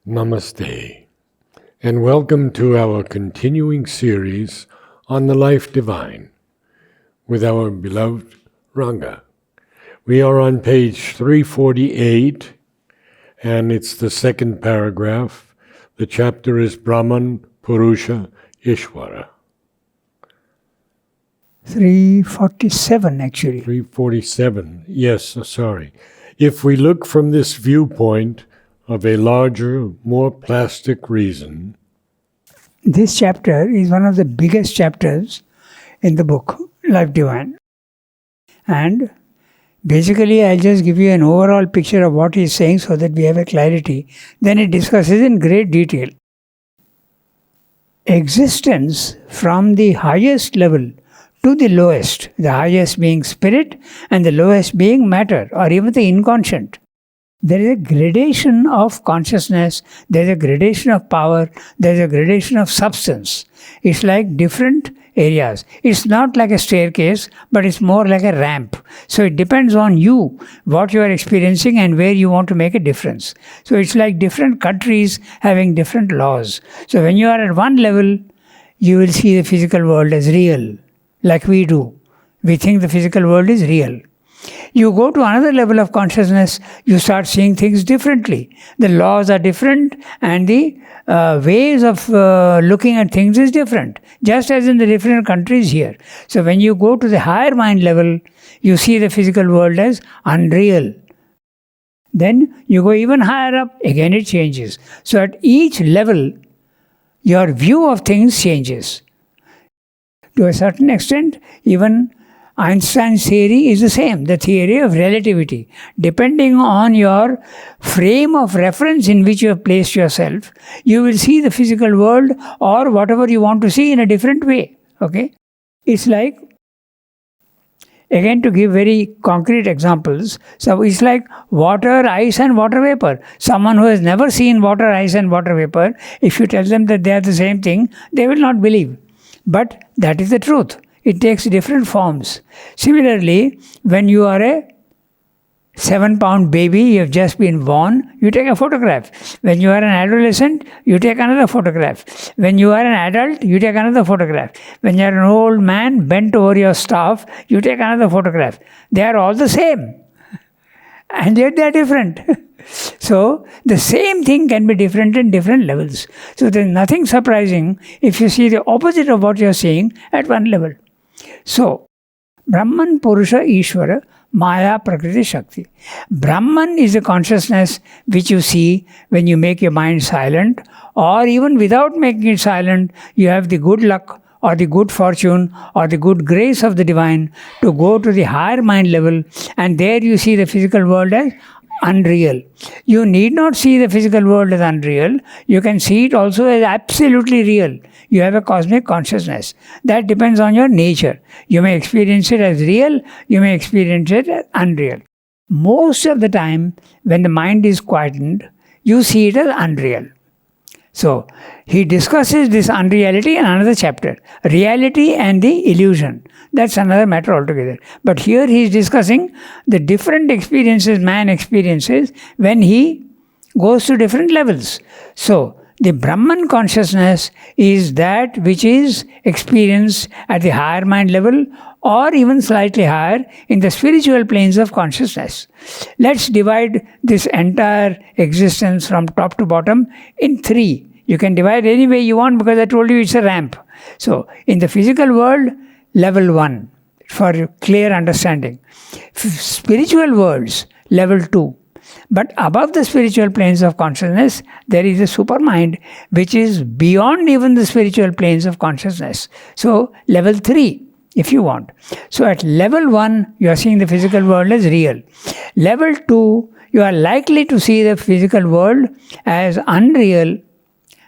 Namaste, and welcome to our continuing series on the life divine with our beloved Ranga. We are on page 348, and it's the second paragraph. The chapter is Brahman, Purusha, Ishvara. 347 actually. 347, yes, sorry. If we look from this viewpoint of a larger, more plastic reason. This chapter is one of the biggest chapters in the book, Life Divine. And basically, I'll just give you an overall picture of what he's saying so that we have a clarity. Then he discusses in great detail. Existence from the highest level to the lowest, the highest being spirit and the lowest being matter or even the inconscient. There is a gradation of consciousness, there is a gradation of power, there is a gradation of substance. It's like different areas. It's not like a staircase, but it's more like a ramp. So it depends on you, what you are experiencing and where you want to make a difference. So it's like different countries having different laws. So when you are at one level, you will see the physical world as real, like we do. We think the physical world is real. You go to another level of consciousness, you start seeing things differently. The laws are different and the ways of looking at things is different, just as in the different countries here. So when you go to the higher mind level, you see the physical world as unreal. Then you go even higher up, again it changes. So at each level, your view of things changes. To a certain extent, even Einstein's theory is the same, the theory of relativity. Depending on your frame of reference in which you have placed yourself, you will see the physical world or whatever you want to see in a different way. Okay? It's like, again to give very concrete examples, so it's like water, ice and water vapor. Someone who has never seen water, ice and water vapor, if you tell them that they are the same thing, they will not believe. But that is the truth. It takes different forms. Similarly, when you are a 7-pound baby, you have just been born, you take a photograph. When you are an adolescent, you take another photograph. When you are an adult, you take another photograph. When you are an old man bent over your staff, you take another photograph. They are all the same. And yet they are different. So, the same thing can be different in different levels. So, there is nothing surprising if you see the opposite of what you are seeing at one level. So, Brahman, Purusha, Ishvara, Maya, Prakriti, Shakti. Brahman is a consciousness which you see when you make your mind silent, or even without making it silent, you have the good luck or the good fortune or the good grace of the divine to go to the higher mind level, and there you see the physical world as unreal. You need not see the physical world as unreal. You can see it also as absolutely real. You have a cosmic consciousness. That depends on your nature. You may experience it as real, you may experience it as unreal. Most of the time, when the mind is quietened, you see it as unreal. So, he discusses this unreality in another chapter. Reality and the illusion. That's another matter altogether. But here he is discussing the different experiences man experiences when he goes to different levels. So, the Brahman consciousness is that which is experienced at the higher mind level or even slightly higher in the spiritual planes of consciousness. Let's divide this entire existence from top to bottom in 3. You can divide any way you want because I told you it's a ramp. So, in the physical world, level 1, for clear understanding. Spiritual worlds, level 2. But above the spiritual planes of consciousness, there is a supermind which is beyond even the spiritual planes of consciousness. So, level 3, if you want. So, at level 1, you are seeing the physical world as real. Level 2, you are likely to see the physical world as unreal,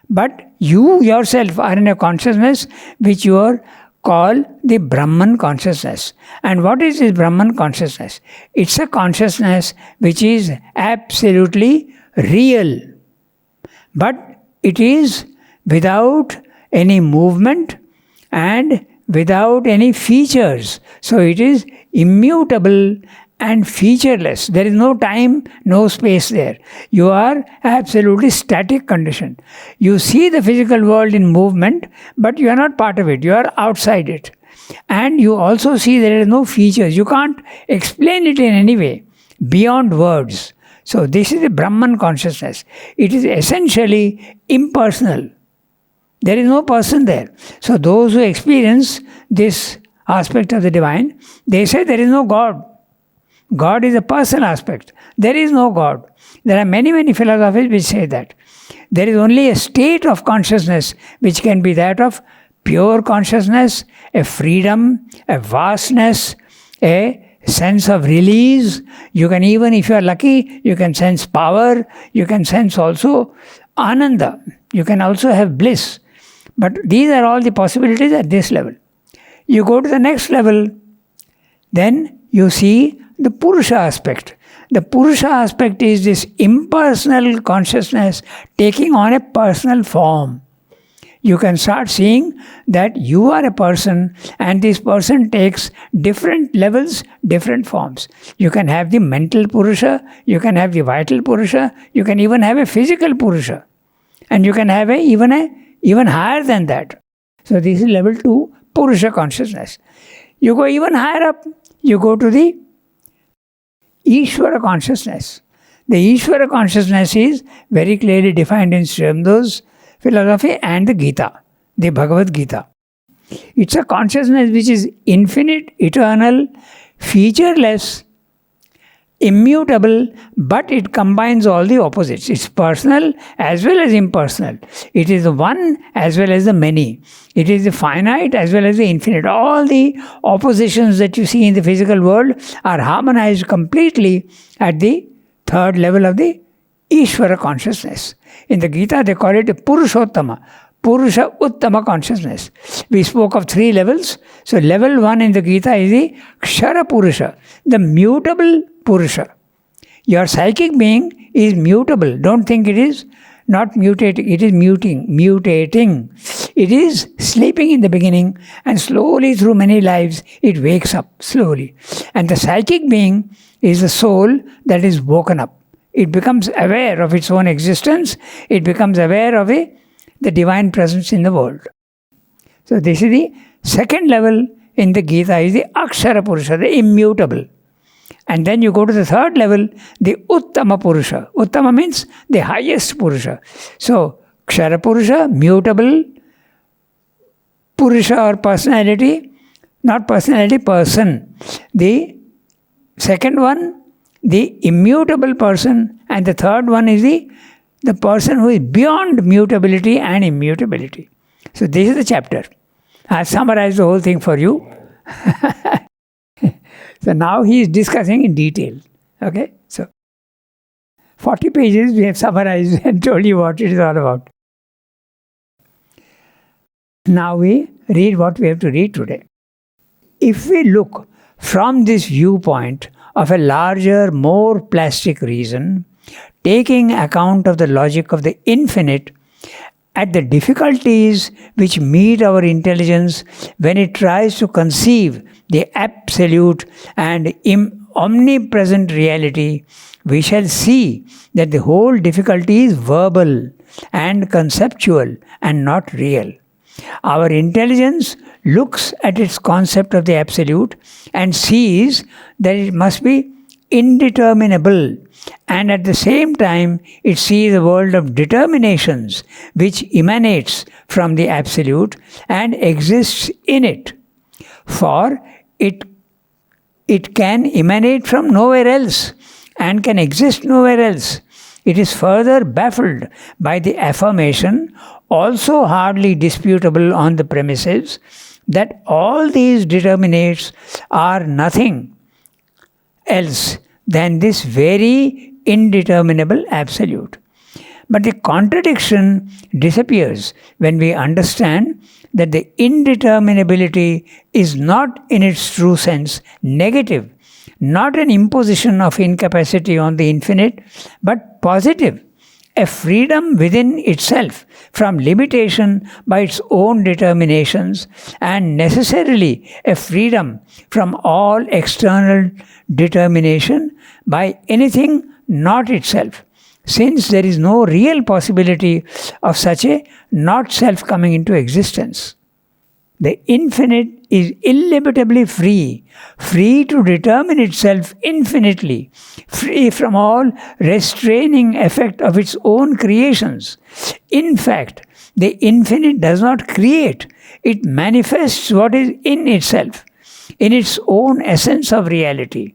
but you yourself are in a consciousness which you are called the Brahman consciousness. And what is this Brahman consciousness? It's a consciousness which is absolutely real. But it is without any movement and without any features. So it is immutable and featureless. There is no time, no space there. You are absolutely static condition. You see the physical world in movement, but you are not part of it. You are outside it. And you also see there are no features. You can't explain it in any way beyond words. So this is the Brahman consciousness. It is essentially impersonal. There is no person there. So those who experience this aspect of the divine, they say there is no God. God is a personal aspect. There is no God. There are many, many philosophies which say that. There is only a state of consciousness which can be that of pure consciousness, a freedom, a vastness, a sense of release. You can even, if you are lucky, you can sense power. You can sense also ananda. You can also have bliss. But these are all the possibilities at this level. You go to the next level, then you see the Purusha aspect. The Purusha aspect is this impersonal consciousness taking on a personal form. You can start seeing that you are a person and this person takes different levels, different forms. You can have the mental Purusha, you can have the vital Purusha, you can even have a physical Purusha. And you can have even higher than that. So this is level 2, Purusha consciousness. You go even higher up, you go to the Ishvara consciousness. The Ishvara consciousness is very clearly defined in Sri Aurobindo's philosophy and the Gita, the Bhagavad Gita. It's a consciousness which is infinite, eternal, featureless, immutable, but it combines all the opposites. It's personal as well as impersonal. It is the one as well as the many. It is the finite as well as the infinite. All the oppositions that you see in the physical world are harmonized completely at the third level of the Ishvara consciousness. In the Gita, they call it Purushottama, Purusha Uttama consciousness. We spoke of 3 levels. So level 1 in the Gita is the Kshara Purusha, the mutable Purusha. Your psychic being is mutable. Don't think it is not mutating. It is mutating. It is sleeping in the beginning and slowly through many lives it wakes up slowly. And the psychic being is the soul that is woken up. It becomes aware of its own existence. It becomes aware of the divine presence in the world. So this is the second level in the Gita, is the Akshara Purusha, the immutable. And then you go to the third level, the Uttama Purusha. Uttama means the highest Purusha. So Kshara Purusha, mutable Purusha or personality, not personality, person. The second one, the immutable person, and the third one is the person who is beyond mutability and immutability. So this is the chapter. I have summarized the whole thing for you. So now he is discussing in detail. Okay? So 40 pages we have summarized and told you what it is all about. Now we read what we have to read today. If we look from this viewpoint of a larger, more plastic reason, taking account of the logic of the infinite, at the difficulties which meet our intelligence when it tries to conceive the absolute and omnipresent reality, we shall see that the whole difficulty is verbal and conceptual and not real. Our intelligence looks at its concept of the absolute and sees that it must be indeterminable, and at the same time it sees a world of determinations which emanates from the absolute and exists in it. For it can emanate from nowhere else and can exist nowhere else. It is further baffled by the affirmation, also hardly disputable on the premises, that all these determinates are nothing else than this very indeterminable absolute. But the contradiction disappears when we understand that the indeterminability is not in its true sense negative, not an imposition of incapacity on the infinite, but positive, a freedom within itself from limitation by its own determinations, and necessarily a freedom from all external determination by anything not itself, since there is no real possibility of such a not self coming into existence. The infinite is illimitably free, free to determine itself infinitely, free from all restraining effect of its own creations. In fact, the infinite does not create, it manifests what is in itself, in its own essence of reality.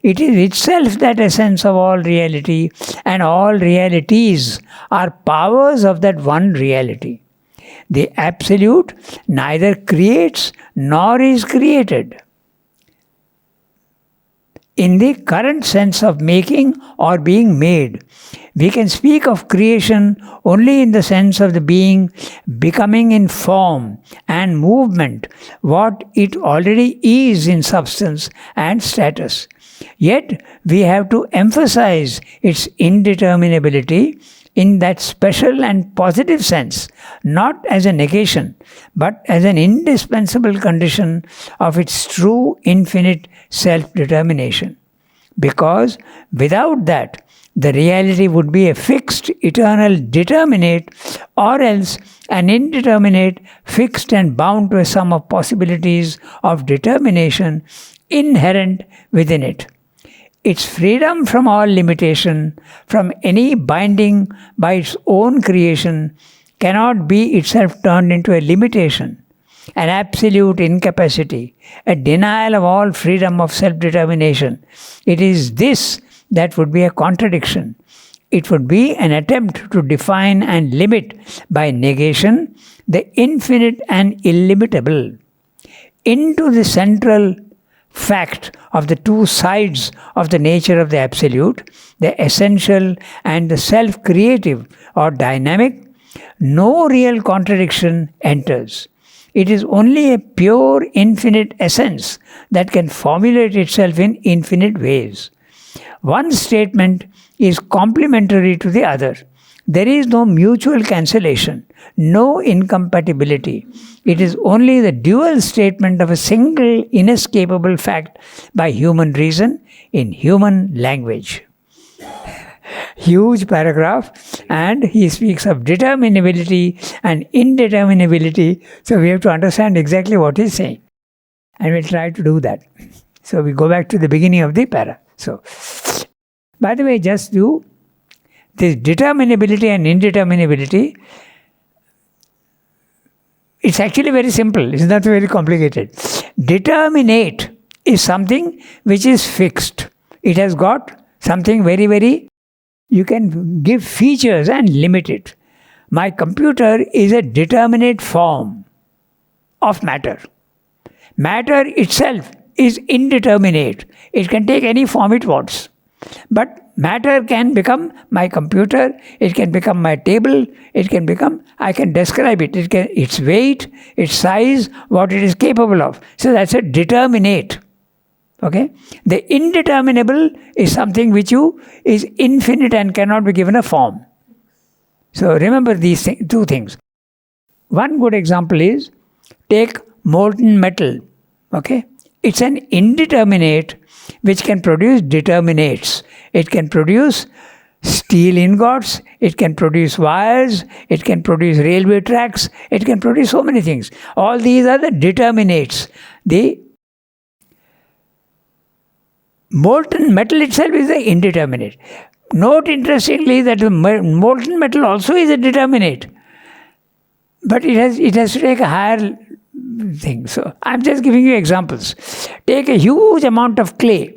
It is itself that essence of all reality, and all realities are powers of that one reality. The Absolute neither creates nor is created. In the current sense of making or being made, we can speak of creation only in the sense of the being becoming in form and movement what it already is in substance and status. Yet we have to emphasize its indeterminability in that special and positive sense, not as a negation, but as an indispensable condition of its true infinite self-determination. Because without that, the reality would be a fixed, eternal determinate, or else an indeterminate, fixed and bound to a sum of possibilities of determination inherent within it. Its freedom from all limitation, from any binding by its own creation, cannot be itself turned into a limitation, an absolute incapacity, a denial of all freedom of self-determination. It is this that would be a contradiction. It would be an attempt to define and limit by negation the infinite and illimitable. Into the central fact of the two sides of the nature of the Absolute, the essential and the self-creative or dynamic, no real contradiction enters. It is only a pure infinite essence that can formulate itself in infinite ways. One statement is complementary to the other. There is no mutual cancellation, no incompatibility. It is only the dual statement of a single inescapable fact by human reason in human language. Huge paragraph, and he speaks of determinability and indeterminability, so we have to understand exactly what he's saying. And we'll try to do that. So we go back to the beginning of the para. So, by the way, just do this determinability and indeterminability. It's actually very simple. It's not very complicated. Determinate is something which is fixed. It has got something very, very, you can give features and limit it. My computer is a determinate form of matter. Matter itself is indeterminate. It can take any form it wants. But matter can become my computer, it can become my table, it can become, I can describe it, its weight, its size, what it is capable of. So that's a determinate. Okay? The indeterminable is something which is infinite and cannot be given a form. So remember these two things. One good example is, take molten metal. Okay? It's an indeterminate which can produce determinates. It can produce steel ingots, it can produce wires, it can produce railway tracks, it can produce so many things. All these are the determinates. The molten metal itself is the indeterminate. Note interestingly that the molten metal also is a determinate. But it has to take a higher thing. So I'm just giving you examples. Take a huge amount of clay.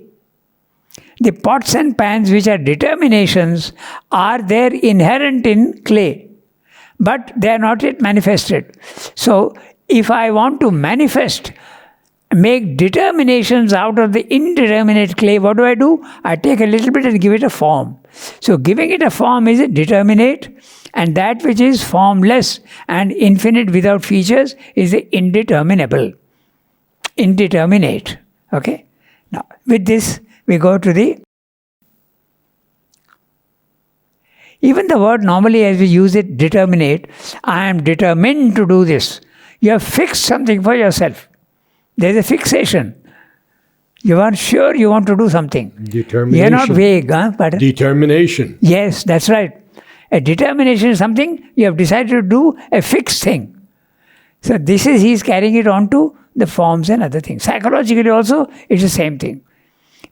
The pots and pans which are determinations are there inherent in clay, but they are not yet manifested. So if I want to make determinations out of the indeterminate clay, what do? I take a little bit and give it a form. So giving it a form is a determinate, and that which is formless and infinite without features is the indeterminable. Indeterminate. Okay? Now, with this, we go to the Even the word normally as we use it, determinate, I am determined to do this. You have fixed something for yourself. There is a fixation. You are sure you want to do something. Determination. You are not vague. Huh? Determination. Yes, that's right. A determination is something you have decided to do, a fixed thing. So this is, he is carrying it on to the forms and other things. Psychologically also, it's the same thing.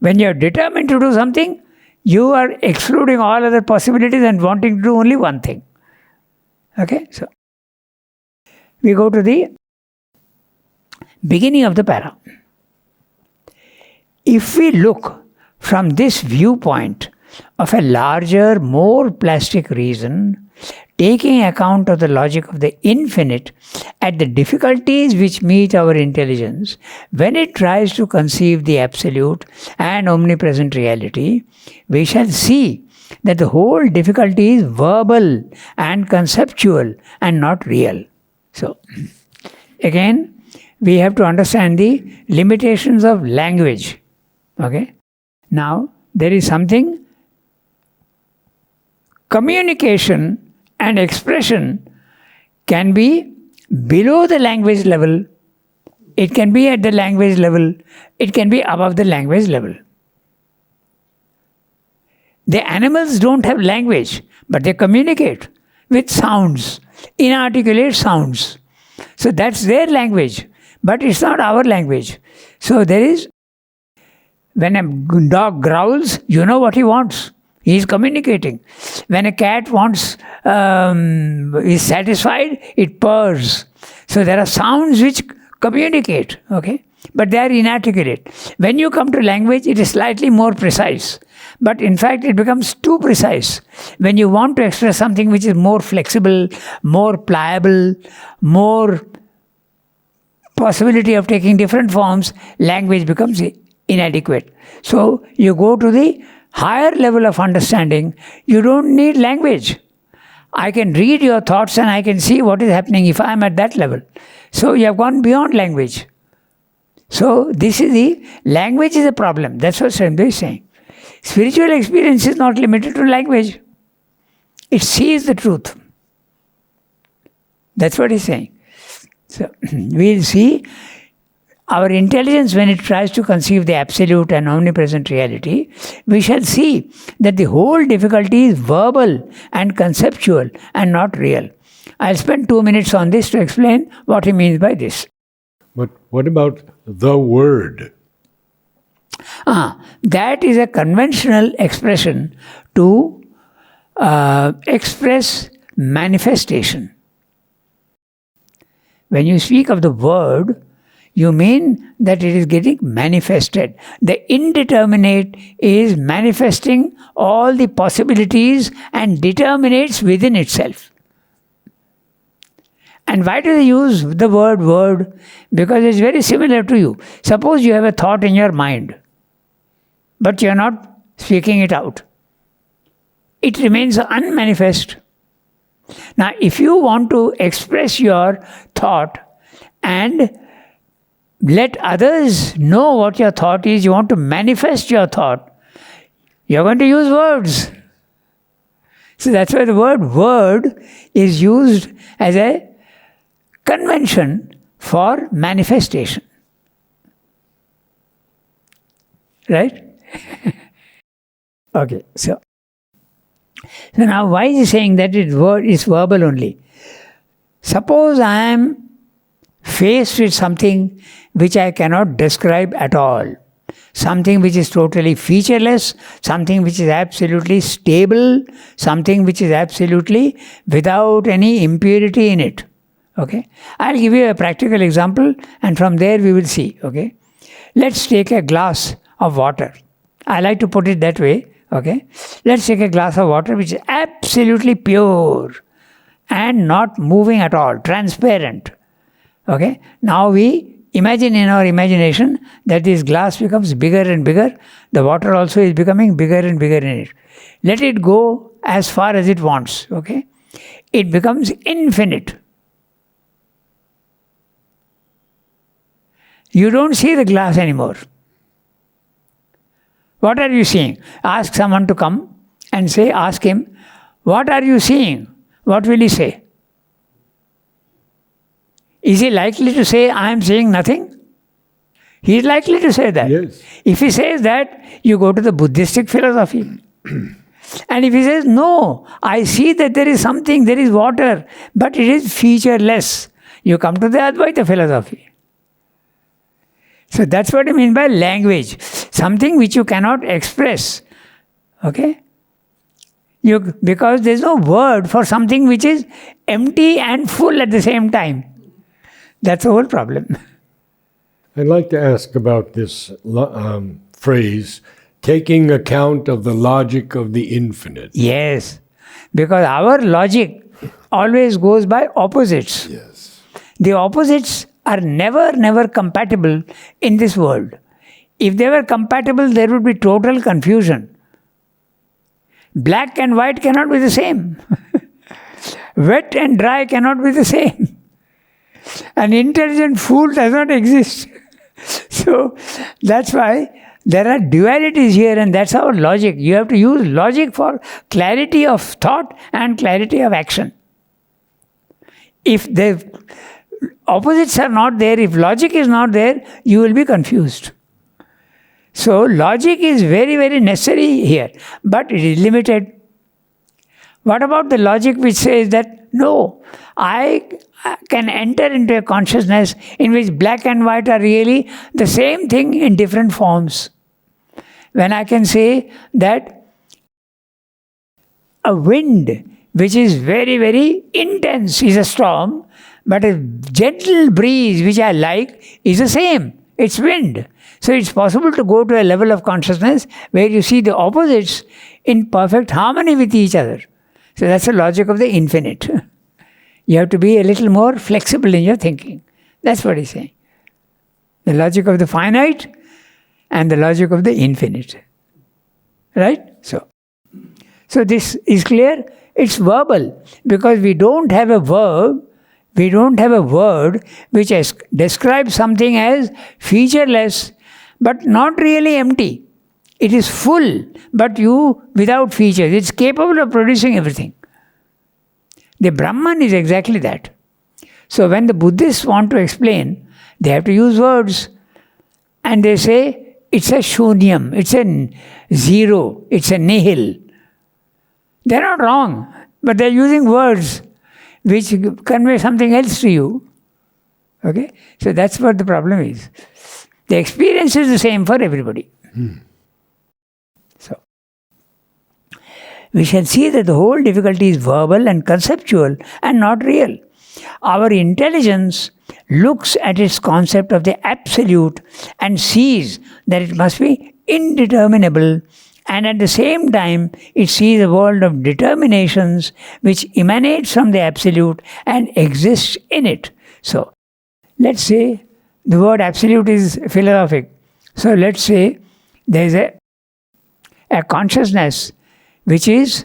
When you are determined to do something, you are excluding all other possibilities and wanting to do only one thing. Okay, so we go to the beginning of the para. If we look from this viewpoint of a larger, more plastic reason, taking account of the logic of the infinite at the difficulties which meet our intelligence when it tries to conceive the absolute and omnipresent reality, we shall see that the whole difficulty is verbal and conceptual and not real. So, again, we have to understand the limitations of language. Okay? Now, there is something, communication and expression can be below the language level, it can be at the language level, it can be above the language level. The animals don't have language, but they communicate with sounds, inarticulate sounds. So that's their language, but it's not our language. So there is, when a dog growls, you know what he wants. He is communicating. When a cat is satisfied, it purrs. So there are sounds which communicate, okay? But they are inarticulate. When you come to language, it is slightly more precise. But in fact, it becomes too precise. When you want to express something which is more flexible, more pliable, more possibility of taking different forms, language becomes inadequate. So you go to the higher level of understanding, you don't need language. I can read your thoughts and I can see what is happening if I am at that level. So you have gone beyond language. So this is the, language is a problem. That's what Srindra is saying. Spiritual experience is not limited to language. It sees the truth. That's what he's saying. So we'll see our intelligence, when it tries to conceive the absolute and omnipresent reality, we shall see that the whole difficulty is verbal and conceptual and not real. I'll spend 2 minutes on this to explain what he means by this. But what about the word? That is a conventional expression to express manifestation. When you speak of the word, you mean that it is getting manifested. The indeterminate is manifesting all the possibilities and determinates within itself. And why do they use the word word? Because it's very similar to you. Suppose you have a thought in your mind, but you are not speaking it out. It remains unmanifest. Now, if you want to express your thought and let others know what your thought is, you want to manifest your thought, you're going to use words. So that's why the word is used as a convention for manifestation. Right? Okay, so now why is he saying that word is verbal only? Suppose I am faced with something which I cannot describe at all. Something which is totally featureless, something which is absolutely stable, something which is absolutely without any impurity in it. Okay? I'll give you a practical example and from there we will see. Okay? Let's take a glass of water. I like to put it that way. Okay? Let's take a glass of water which is absolutely pure and not moving at all, transparent. Okay? Now we imagine in our imagination that this glass becomes bigger and bigger. The water also is becoming bigger and bigger in it. Let it go as far as it wants. Okay? It becomes infinite. You don't see the glass anymore. What are you seeing? Ask someone to come and ask him, what are you seeing? What will he say? Is he likely to say, I am seeing nothing? He is likely to say that. Yes. If he says that, you go to the Buddhistic philosophy. And if he says, no, I see that there is something, there is water, but it is featureless, you come to the Advaita philosophy. So that's what I mean by language. Something which you cannot express. Okay? Because there is no word for something which is empty and full at the same time. That's the whole problem. I'd like to ask about this phrase, taking account of the logic of the infinite. Yes, because our logic always goes by opposites. Yes. The opposites are never compatible in this world. If they were compatible, there would be total confusion. Black and white cannot be the same. Wet and dry cannot be the same. An intelligent fool does not exist. So that's why there are dualities here, and that's our logic. You have to use logic for clarity of thought and clarity of action. If the opposites are not there, if logic is not there, you will be confused. So logic is very necessary here, but it is limited. What about the logic which says that, no, I can enter into a consciousness in which black and white are really the same thing in different forms? When I can say that a wind which is very intense is a storm, but a gentle breeze which I like is the same. It's wind. So it's possible to go to a level of consciousness where you see the opposites in perfect harmony with each other. So that's the logic of the infinite. You have to be a little more flexible in your thinking. That's what he's saying. The logic of the finite and the logic of the infinite. Right? So this is clear. It's verbal because we don't have a verb, we don't have a word which describes something as featureless but not really empty. It is full, but without features. It's capable of producing everything. The Brahman is exactly that. So when the Buddhists want to explain, they have to use words. And they say, it's a shunyam, it's a zero, it's a nihil. They're not wrong, but they're using words which convey something else to you. Okay? So that's what the problem is. The experience is the same for everybody. So, we shall see that the whole difficulty is verbal and conceptual and not real. Our intelligence looks at its concept of the absolute and sees that it must be indeterminable, and at the same time it sees a world of determinations which emanates from the absolute and exists in it. So, let's say the word absolute is philosophic. So let's say there is a consciousness which is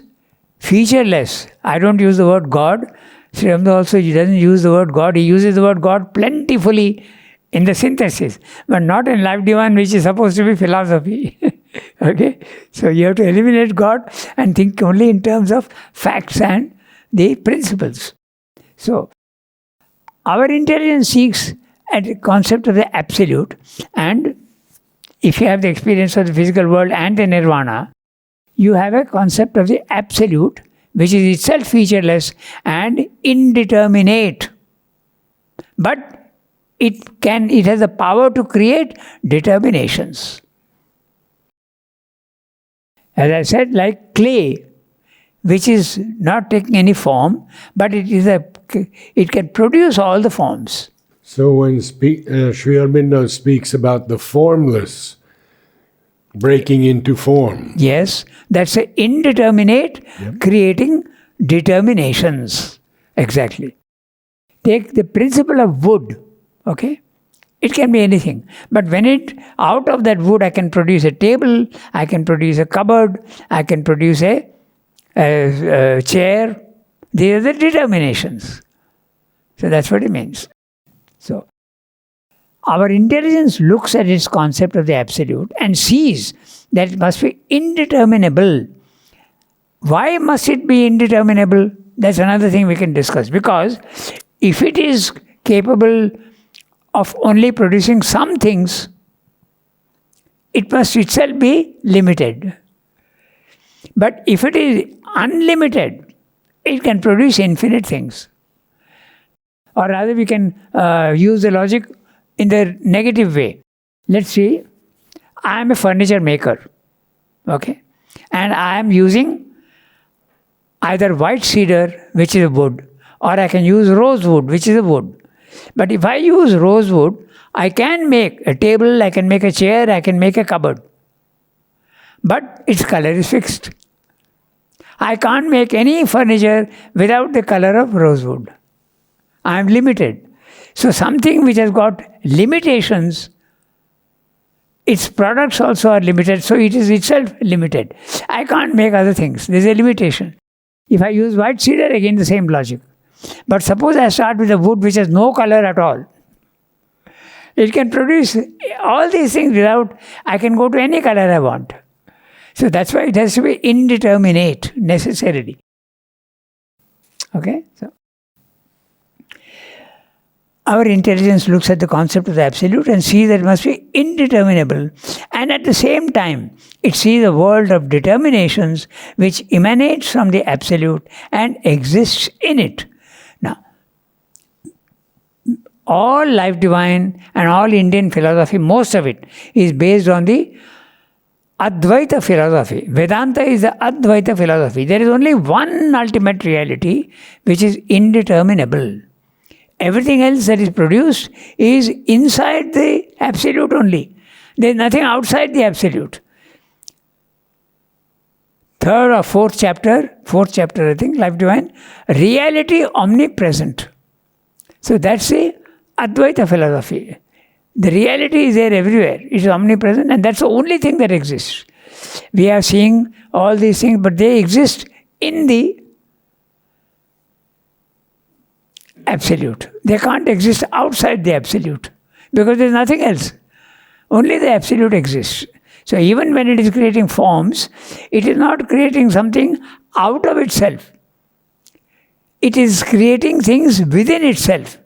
featureless. I don't use the word God. Sri Aurobindo also doesn't use the word God. He uses the word God plentifully in the synthesis, but not in Life Divine, which is supposed to be philosophy. Okay? So you have to eliminate God and think only in terms of facts and the principles. So our intelligence seeks at the concept of the absolute, and if you have the experience of the physical world and the nirvana, you have a concept of the absolute, which is itself featureless and indeterminate. But it has the power to create determinations. As I said, like clay, which is not taking any form, but it can produce all the forms. So when Sri Aurobindo speaks about the formless breaking into form. Yes, that's an indeterminate creating determinations. Exactly. Take the principle of wood, okay? It can be anything. But when out of that wood I can produce a table, I can produce a cupboard, I can produce a chair. These are the determinations. So that's what it means. So, our intelligence looks at its concept of the absolute and sees that it must be indeterminable. Why must it be indeterminable? That's another thing we can discuss. Because if it is capable of only producing some things, it must itself be limited. But if it is unlimited, it can produce infinite things. Or rather, we can use the logic in the negative way. Let's see, I am a furniture maker, okay? And I am using either white cedar, which is a wood, or I can use rosewood, which is a wood. But if I use rosewood, I can make a table, I can make a chair, I can make a cupboard. But its color is fixed. I can't make any furniture without the color of rosewood. I am limited. So something which has got limitations, its products also are limited, so it is itself limited. I can't make other things. There is a limitation. If I use white cedar, again the same logic. But suppose I start with a wood which has no color at all. It can produce all these things without, I can go to any color I want. So that's why it has to be indeterminate, necessarily. Okay? So our intelligence looks at the concept of the absolute and sees that it must be indeterminable. And at the same time, it sees a world of determinations which emanates from the absolute and exists in it. Now, all life divine and all Indian philosophy, most of it, is based on the Advaita philosophy. Vedanta is the Advaita philosophy. There is only one ultimate reality which is indeterminable. Everything else that is produced is inside the absolute only. There is nothing outside the absolute. Third or fourth chapter I think, Life Divine, reality omnipresent. So that's the Advaita philosophy. The reality is there everywhere. It is omnipresent, and that's the only thing that exists. We are seeing all these things, but they exist in the absolute. They can't exist outside the absolute because there is nothing else. Only the absolute exists. So even when it is creating forms, it is not creating something out of itself. It is creating things within itself.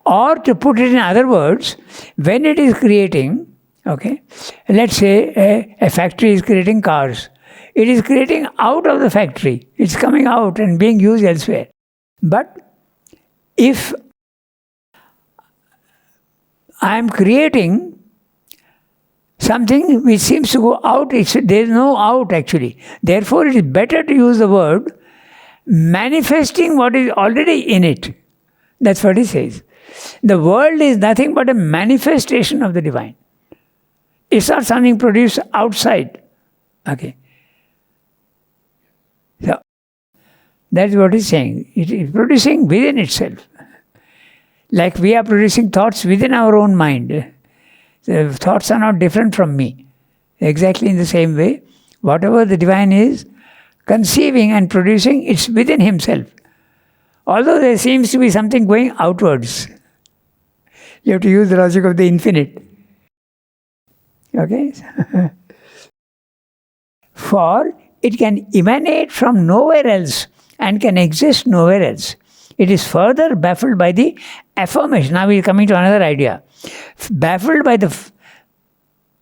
Or to put it in other words, when it is creating, okay, let's say a factory is creating cars. It is creating out of the factory. It's coming out and being used elsewhere. But if I am creating something which seems to go out, there is no out actually. Therefore, it is better to use the word manifesting what is already in it. That's what he says. The world is nothing but a manifestation of the divine. It's not something produced outside. Okay. So, that's what he's saying. It is producing within itself. Like we are producing thoughts within our own mind. The thoughts are not different from me. Exactly in the same way, whatever the divine is conceiving and producing, it's within himself. Although there seems to be something going outwards. You have to use the logic of the infinite. Okay? For it can emanate from nowhere else and can exist nowhere else. It is further baffled by the affirmation. Now we are coming to another idea.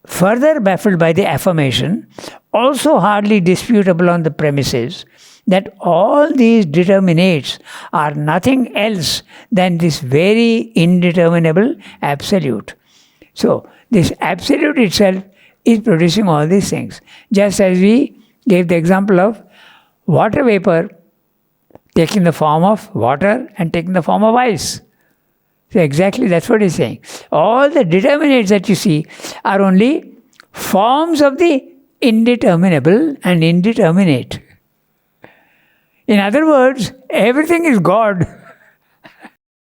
Further baffled by the affirmation, also hardly disputable on the premises that all these determinates are nothing else than this very indeterminable absolute. So, this absolute itself is producing all these things. Just as we gave the example of water vapor taking the form of water and taking the form of ice. So exactly that's what he's saying. All the determinates that you see are only forms of the indeterminable and indeterminate. In other words, everything is God.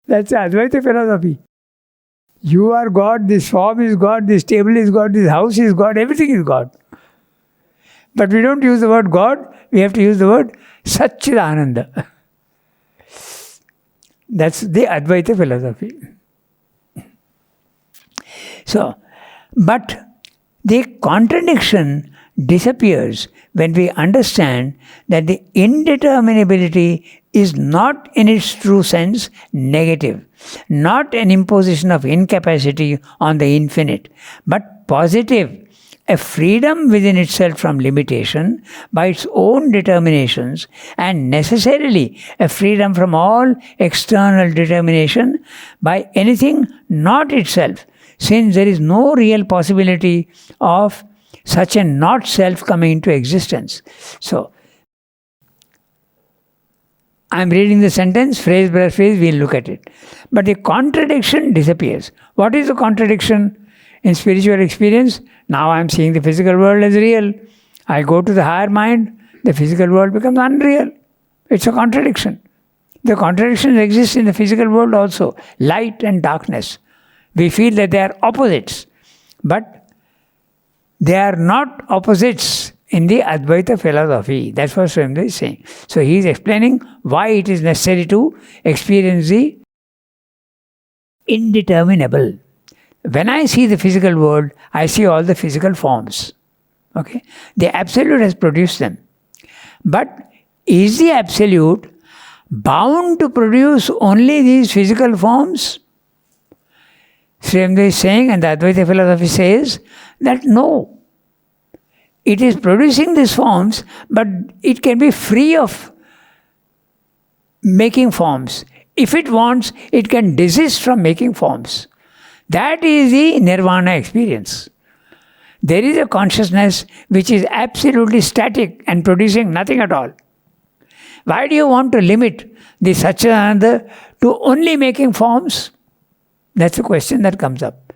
That's the Advaita philosophy. You are God, this form is God, this table is God, this house is God, everything is God. But we don't use the word God, we have to use the word Satchidananda. That's the Advaita philosophy. So, but the contradiction disappears when we understand that the indeterminability is not in its true sense negative, not an imposition of incapacity on the infinite, but positive, a freedom within itself from limitation by its own determinations, and necessarily a freedom from all external determination by anything not itself, since there is no real possibility of such a not self coming into existence. So, I am reading the sentence, phrase by phrase, we will look at it. But the contradiction disappears. What is the contradiction? In spiritual experience, now I am seeing the physical world as real. I go to the higher mind, the physical world becomes unreal. It's a contradiction. The contradictions exist in the physical world also. Light and darkness. We feel that they are opposites. But they are not opposites in the Advaita philosophy. That's what Swamdeva is saying. So he is explaining why it is necessary to experience the indeterminable. When I see the physical world, I see all the physical forms. Okay? The Absolute has produced them. But is the Absolute bound to produce only these physical forms? Swamdeva is saying, and the Advaita philosophy says, that no. It is producing these forms, but it can be free of making forms. If it wants, it can desist from making forms. That is the nirvana experience. There is a consciousness which is absolutely static and producing nothing at all. Why do you want to limit the Satchidananda to only making forms? That's the question that comes up.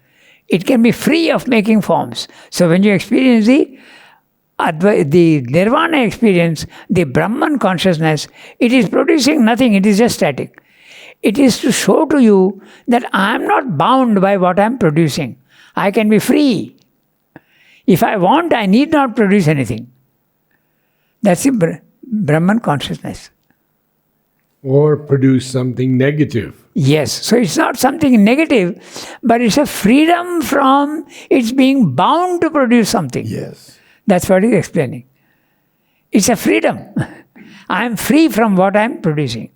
It can be free of making forms. So when you experience the nirvana experience, the Brahman consciousness, it is producing nothing, it is just static. It is to show to you that I am not bound by what I am producing. I can be free. If I want, I need not produce anything. That's the Brahman consciousness. Or produce something negative. Yes, so it's not something negative, but it's a freedom from its being bound to produce something. Yes. That's what he's explaining. It's a freedom. I am free from what I am producing.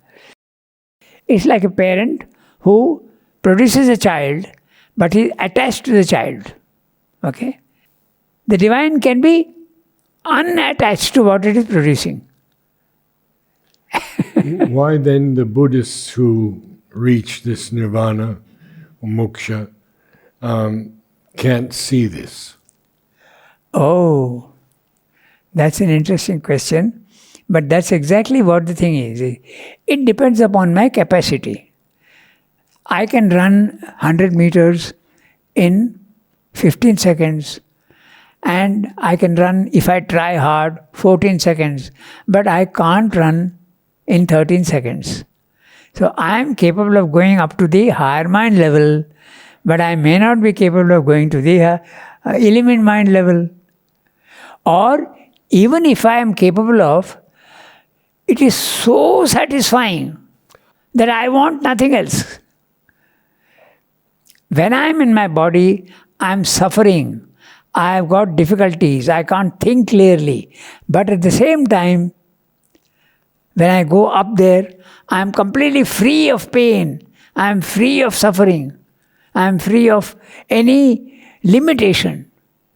It's like a parent who produces a child, but is attached to the child. Okay? The divine can be unattached to what it is producing. Why then the Buddhists who reach this nirvana or moksha can't see this? Oh, that's an interesting question. But that's exactly what the thing is. It depends upon my capacity. I can run 100 meters in 15 seconds. And I can run, if I try hard, 14 seconds. But I can't run in 13 seconds. So I am capable of going up to the higher mind level, but I may not be capable of going to the element mind level. Or even if I am capable of, it is so satisfying that I want nothing else. When I am in my body, I am suffering. I have got difficulties. I can't think clearly. But at the same time, when I go up there, I am completely free of pain. I am free of suffering. I am free of any limitation.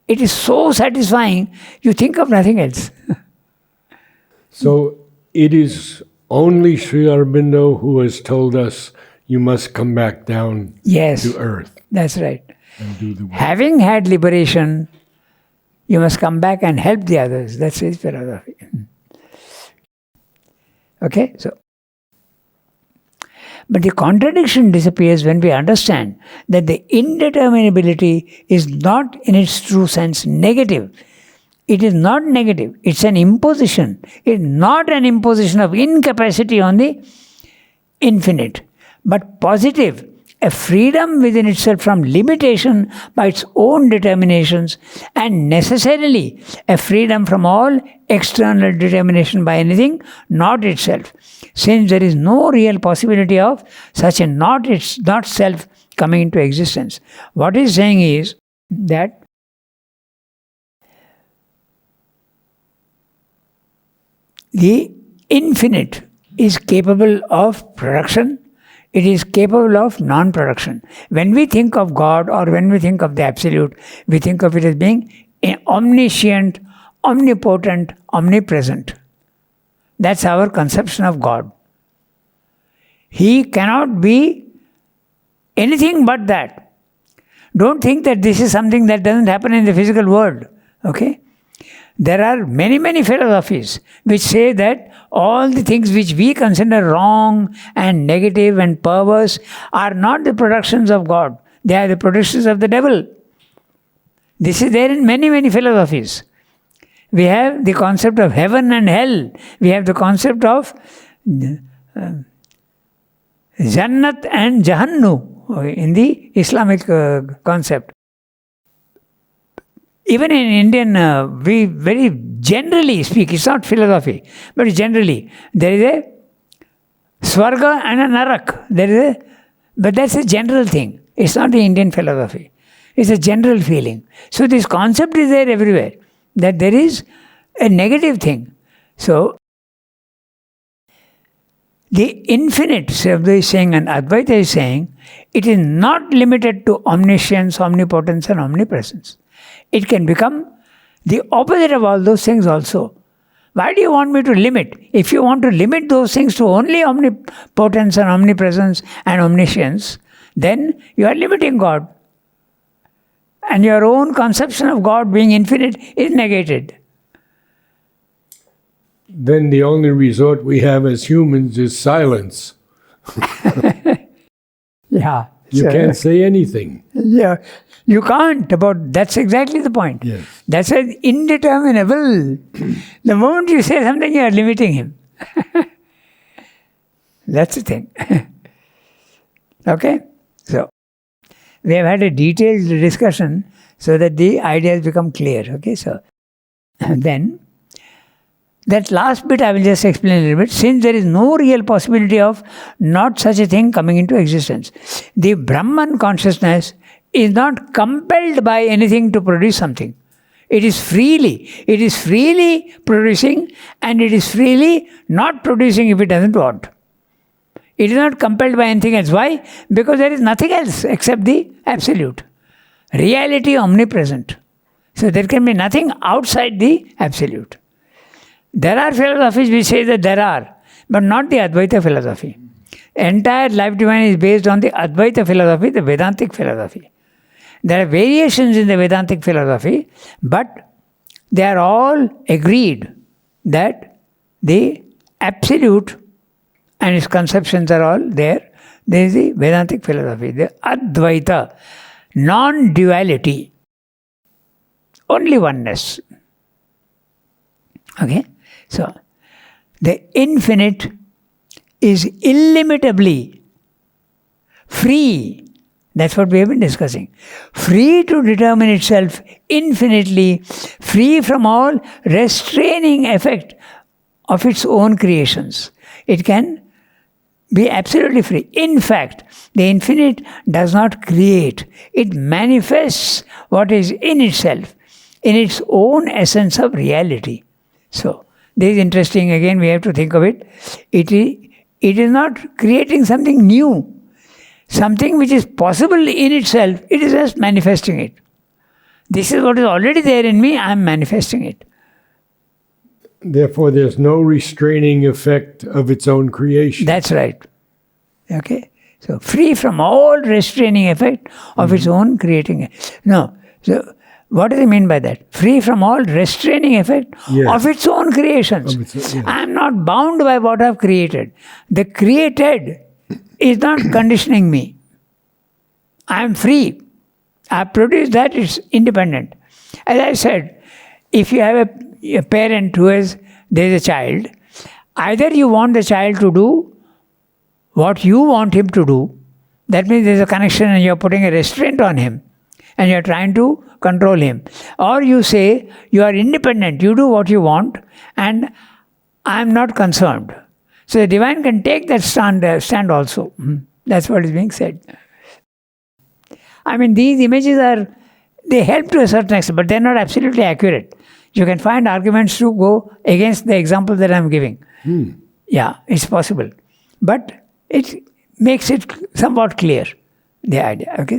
It is so satisfying, you think of nothing else. So it is only Sri Aurobindo who has told us you must come back down to earth. That's right. And do the work. Having had liberation, you must come back and help the others. That's his philosophy. Okay, so. But the contradiction disappears when we understand that the indeterminability is not in its true sense negative. It is not negative. It's an imposition. It's not an imposition of incapacity on the infinite, but positive, a freedom within itself from limitation by its own determinations, and necessarily a freedom from all external determination by anything not itself, since there is no real possibility of such a not self coming into existence. What he's saying is that The infinite is capable of production, it is capable of non-production. When we think of God or when we think of the Absolute, we think of it as being omniscient, omnipotent, omnipresent. That's our conception of God. He cannot be anything but that. Don't think that this is something that doesn't happen in the physical world. Okay? There are many, many philosophies which say that all the things which we consider wrong and negative and perverse are not the productions of God. They are the productions of the devil. This is there in many, many philosophies. We have the concept of heaven and hell. We have the concept of Jannat and Jahannu in the Islamic concept. Even in Indian, we very generally speak, it's not philosophy, but generally, there is a Swarga and a Narak. But that's a general thing. It's not the Indian philosophy. It's a general feeling. So this concept is there everywhere, that there is a negative thing. So, the infinite, Shabda is saying and Advaita is saying, it is not limited to omniscience, omnipotence and omnipresence. It can become the opposite of all those things also. Why do you want me to limit? If you want to limit those things to only omnipotence and omnipresence and omniscience, then you are limiting God. And your own conception of God being infinite is negated. Then the only resort we have as humans is silence. Yeah. You can't say anything. Yeah. You can't, but that's exactly the point. Yes. That's an indeterminable. The moment you say something, you are limiting him. That's the thing. Okay? So, we have had a detailed discussion so that the ideas become clear. Okay? So, then, that last bit I will just explain a little bit. Since there is no real possibility of not such a thing coming into existence, the Brahman consciousness is not compelled by anything to produce something. It is freely producing, and it is freely not producing if it doesn't want. It is not compelled by anything else. Why? Because there is nothing else except the Absolute. Reality omnipresent. So there can be nothing outside the Absolute. There are philosophies which say that there are, but not the Advaita philosophy. Entire life divine is based on the Advaita philosophy, the Vedantic philosophy. There are variations in the Vedantic philosophy, but they are all agreed that the Absolute and its conceptions are all there. There is the Vedantic philosophy, the Advaita, non-duality, only oneness. Okay? So, the infinite is illimitably free. That's what we have been discussing. Free to determine itself infinitely, free from all restraining effect of its own creations. It can be absolutely free. In fact, the infinite does not create. It manifests what is in itself, in its own essence of reality. So, this is interesting. Again, we have to think of it. It is not creating something new. Something which is possible in itself, it is just manifesting it. This is what is already there in me, I am manifesting it. Therefore, there's no restraining effect of its own creation. That's right. Okay? So, free from all restraining effect of its own creating. No. So, what does he mean by that? Free from all restraining effect of its own creations. I am not bound by what I have created. The created is not conditioning me. I am free. I have produced that, it's independent. As I said, if you have a parent there is a child, either you want the child to do what you want him to do, that means there is a connection and you are putting a restraint on him and you are trying to control him. Or you say, you are independent, you do what you want and I am not concerned. So the divine can take that stand also. That's what is being said. I mean, these images they help to a certain extent, but they are not absolutely accurate. You can find arguments to go against the example that I'm giving. Yeah, it's possible. But it makes it somewhat clear, the idea. Okay,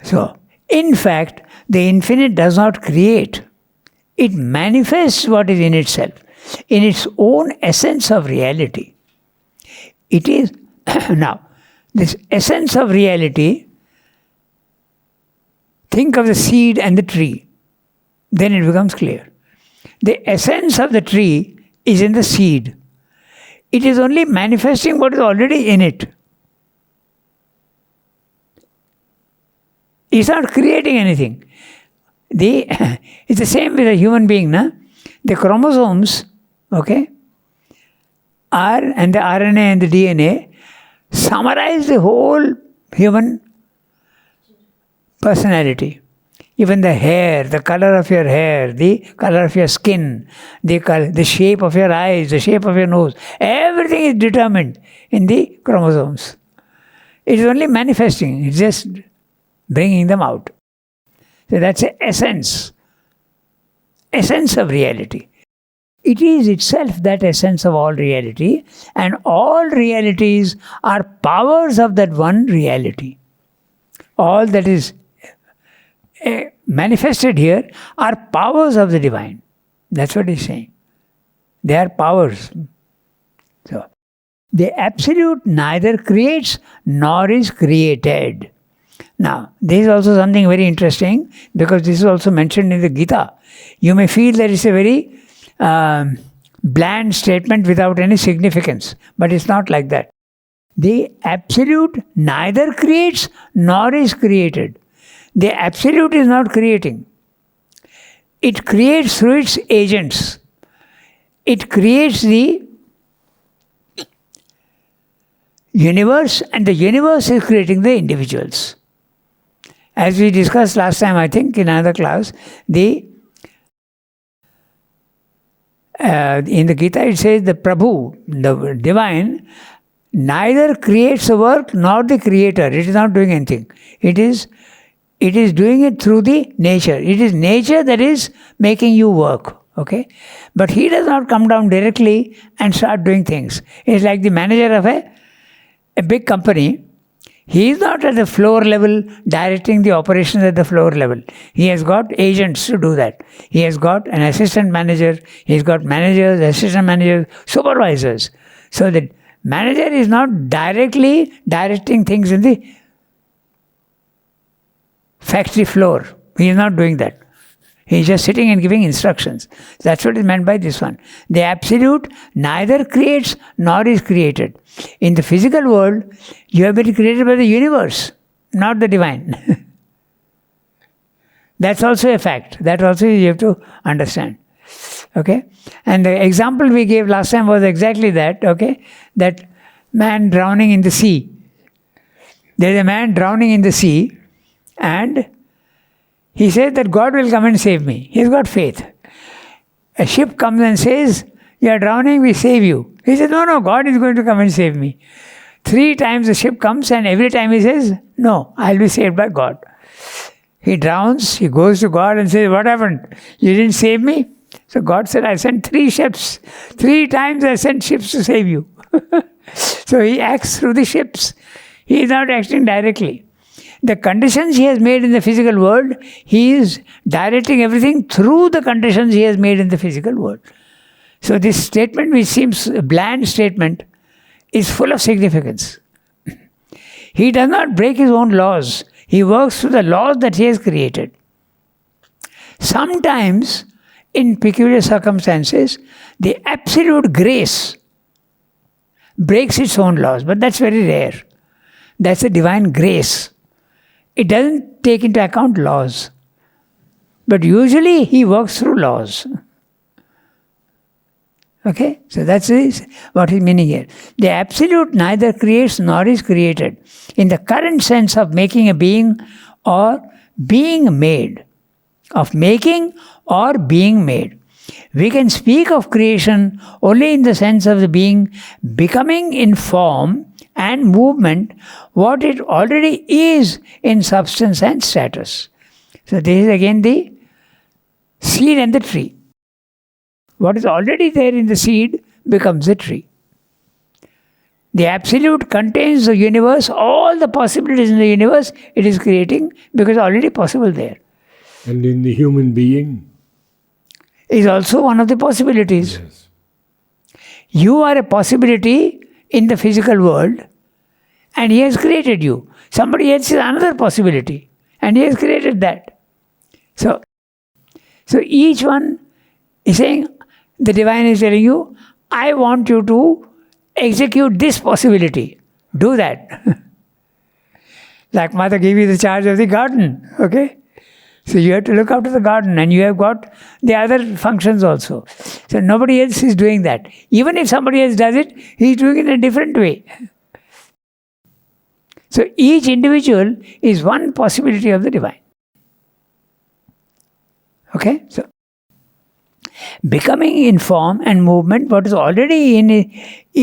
so in fact, the infinite does not create. It manifests what is in itself, in its own essence of reality. It is, now, this essence of reality, think of the seed and the tree. Then it becomes clear. The essence of the tree is in the seed. It is only manifesting what is already in it. It's not creating anything. It's the same with a human being. Na? The chromosomes, okay, and the RNA and the DNA summarize the whole human personality. Even the hair, the color of your hair, the color of your skin, the shape of your eyes, the shape of your nose, everything is determined in the chromosomes. It is only manifesting, it's just bringing them out. So that's the essence of reality. It is itself that essence of all reality, and all realities are powers of that one reality. All that is manifested here are powers of the divine. That's what he's saying. They are powers. So, the absolute neither creates nor is created. Now, this is also something very interesting, because this is also mentioned in the Gita. You may feel that it's a very bland statement without any significance, but it's not like that. The absolute neither creates nor is created. The absolute is not creating. It creates through its agents. It creates the universe, and the universe is creating the individuals. As we discussed last time, I think, in another class, in the Gita it says the Prabhu, the divine, neither creates a work nor the creator. It is not doing anything. It is doing it through the nature. It is nature that is making you work. Okay? But he does not come down directly and start doing things. It's like the manager of a big company. He is not at the floor level directing the operations at the floor level. He has got agents to do that. He has got an assistant manager, he's got managers, assistant managers, supervisors. So the manager is not directly directing things in the factory floor. He is not doing that. He is just sitting and giving instructions. That's what is meant by this one. The absolute neither creates nor is created. In the physical world, you have been created by the universe, not the divine. That's also a fact. That also you have to understand. Okay? And the example we gave last time was exactly that. Okay? That man drowning in the sea. There is a man drowning in the sea, and he says that God will come and save me. He's got faith. A ship comes and says, you are drowning, we save you. He says, no, God is going to come and save me. 3 times the ship comes, and every time he says, no, I'll be saved by God. He drowns, he goes to God and says, what happened? You didn't save me? So God said, I sent 3 ships. 3 times I sent ships to save you. So he acts through the ships. He is not acting directly. The conditions he has made in the physical world, he is directing everything through the conditions he has made in the physical world. So this statement, which seems a bland statement, is full of significance. He does not break his own laws. He works through the laws that he has created. Sometimes, in peculiar circumstances, the absolute grace breaks its own laws, but that's very rare. That's the divine grace. It doesn't take into account laws. But usually he works through laws. Okay? So that's what he's meaning here. The absolute neither creates nor is created, in the current sense of making a being or being made. Of making or being made. We can speak of creation only in the sense of the being becoming in form and movement what it already is in substance and status. So this is again the seed and the tree. What is already there in the seed becomes the tree. The Absolute contains the universe, all the possibilities in the universe it is creating because already possible there. And in the human being? Is also one of the possibilities. Yes. You are a possibility in the physical world and he has created you. Somebody else is another possibility and he has created that. So each one is saying, the divine is telling you, I want you to execute this possibility. Do that. Like Mother gave you the charge of the garden, okay? So you have to look after the garden and you have got the other functions also. So nobody else is doing that. Even if somebody else does it, he is doing it in a different way. So each individual is one possibility of the divine. Okay? So becoming in form and movement what is already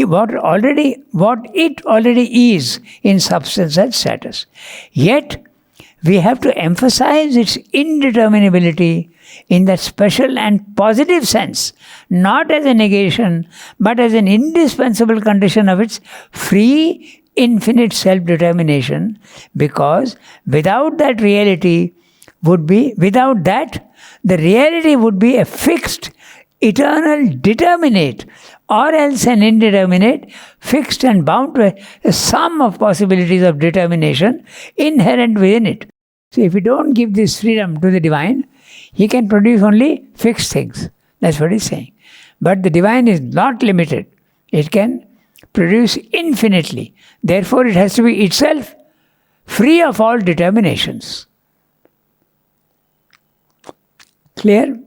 what it already is in substance and status. Yet we have to emphasize its indeterminability in that special and positive sense, not as a negation, but as an indispensable condition of its free, infinite self-determination, because without that, the reality would be a fixed, eternal, determinate, or else an indeterminate, fixed and bound to a sum of possibilities of determination inherent within it. So if you don't give this freedom to the divine, he can produce only fixed things. That's what he's saying. But the divine is not limited. It can produce infinitely. Therefore, it has to be itself free of all determinations. Clear?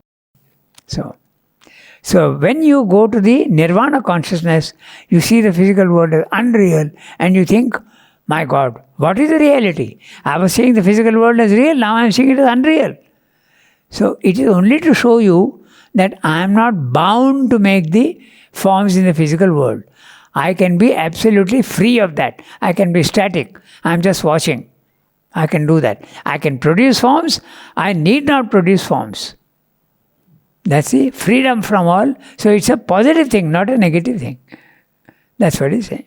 So when you go to the nirvana consciousness, you see the physical world as unreal and you think, my God, what is the reality? I was seeing the physical world as real, now I am seeing it as unreal. So it is only to show you that I am not bound to make the forms in the physical world. I can be absolutely free of that. I can be static. I am just watching. I can do that. I can produce forms. I need not produce forms. That's the freedom from all. So it's a positive thing, not a negative thing. That's what he's saying.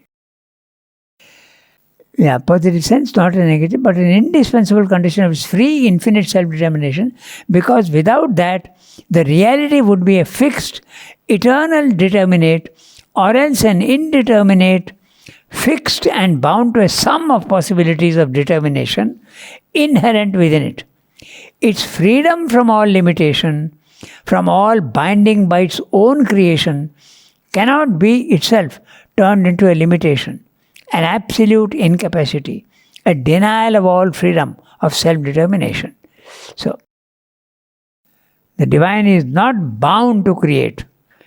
Yeah, positive sense, not a negative, but an indispensable condition of its free, infinite self-determination, because without that, the reality would be a fixed, eternal determinate, or else an indeterminate, fixed and bound to a sum of possibilities of determination inherent within it. Its freedom from all limitation, from all binding by its own creation, cannot be itself turned into a limitation, an absolute incapacity, a denial of all freedom of self-determination. So, the divine is not bound to create.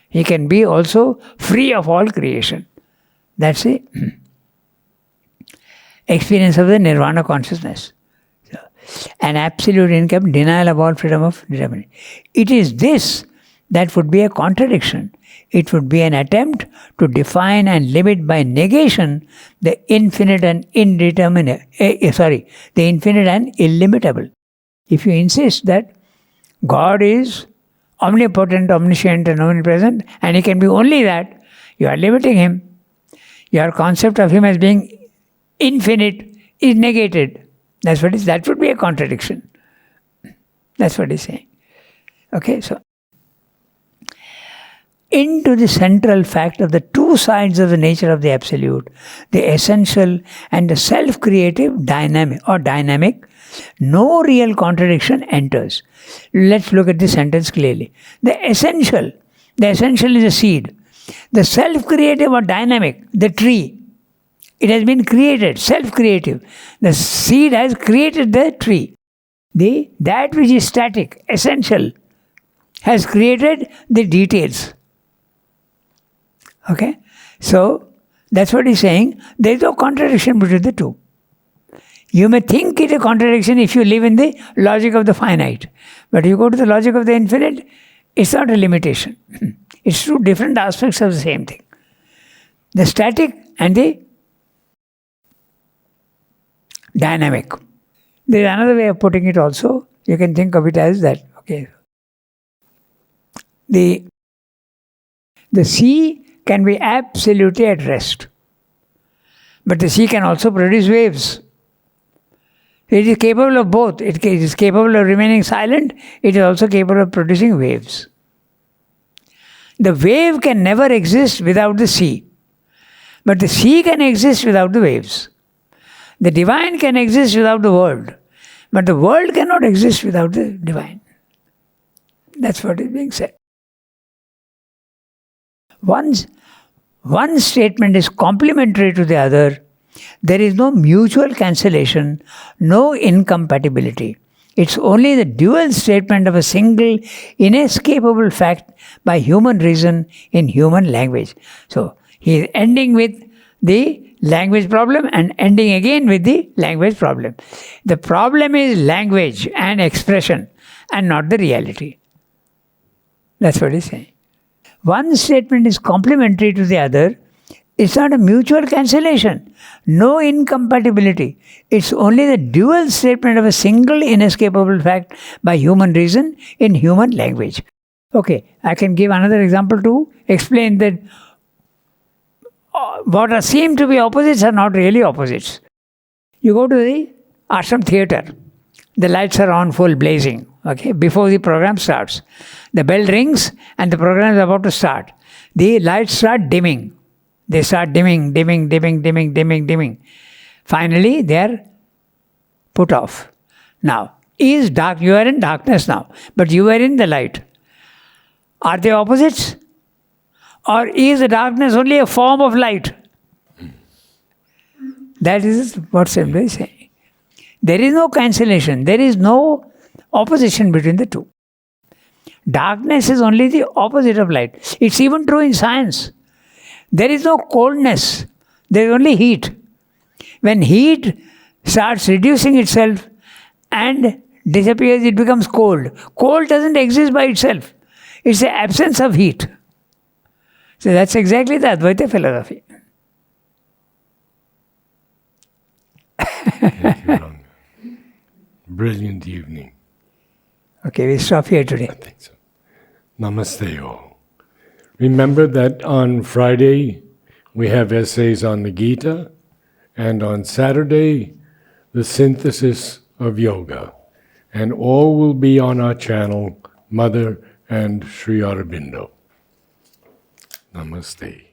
He can be also free of all creation. That's the experience of the nirvana consciousness. So, an absolute incapacity, denial of all freedom of determination. It is this that would be a contradiction. It would be an attempt to define and limit by negation the infinite and indeterminate, the infinite and illimitable. If you insist that God is omnipotent, omniscient and omnipresent and he can be only that, you are limiting him. Your concept of him as being infinite is negated. That would be a contradiction. That's what he's saying. Okay, so into the central fact of the two sides of the nature of the Absolute, the essential and the self-creative dynamic, no real contradiction enters. Let's look at this sentence clearly. The essential is a seed. The self-creative or dynamic, the tree, it has been created, self-creative. The seed has created the tree. That which is static, essential, has created the details. Okay? So, that's what he's saying. There is no contradiction between the two. You may think it a contradiction if you live in the logic of the finite. But if you go to the logic of the infinite, it's not a limitation. It's two different aspects of the same thing. The static and the dynamic. There is another way of putting it also. You can think of it as that. Okay. The sea can be absolutely at rest. But the sea can also produce waves. It is capable of both. It is capable of remaining silent. It is also capable of producing waves. The wave can never exist without the sea. But the sea can exist without the waves. The divine can exist without the world. But the world cannot exist without the divine. That's what is being said. One statement is complementary to the other. There is no mutual cancellation, no incompatibility. It's only the dual statement of a single, inescapable fact by human reason in human language. So, he is ending with the language problem and ending again with the language problem. The problem is language and expression and not the reality. That's what he's saying. One statement is complementary to the other. It's not a mutual cancellation, no incompatibility. It's only the dual statement of a single inescapable fact by human reason in human language. Okay, I can give another example to explain that what seem to be opposites are not really opposites. You go to the ashram theatre. The lights are on full blazing, okay, before the program starts. The bell rings and the program is about to start. The lights start dimming. They start dimming. Finally, they are put off. Now, is dark, you are in darkness now, but you are in the light. Are they opposites? Or is the darkness only a form of light? That is what Simba is saying. There is no cancellation. There is no opposition between the two. Darkness is only the opposite of light. It's even true in science. There is no coldness. There is only heat. When heat starts reducing itself and disappears, it becomes cold. Cold doesn't exist by itself. It's the absence of heat. So that's exactly the Advaita philosophy. Thank you, Ranga. Brilliant evening. Okay, we stop here today. I think so. Namaste all. Remember that on Friday we have essays on the Gita, and on Saturday the synthesis of yoga. And all will be on our channel, Mother and Sri Aurobindo. Namaste.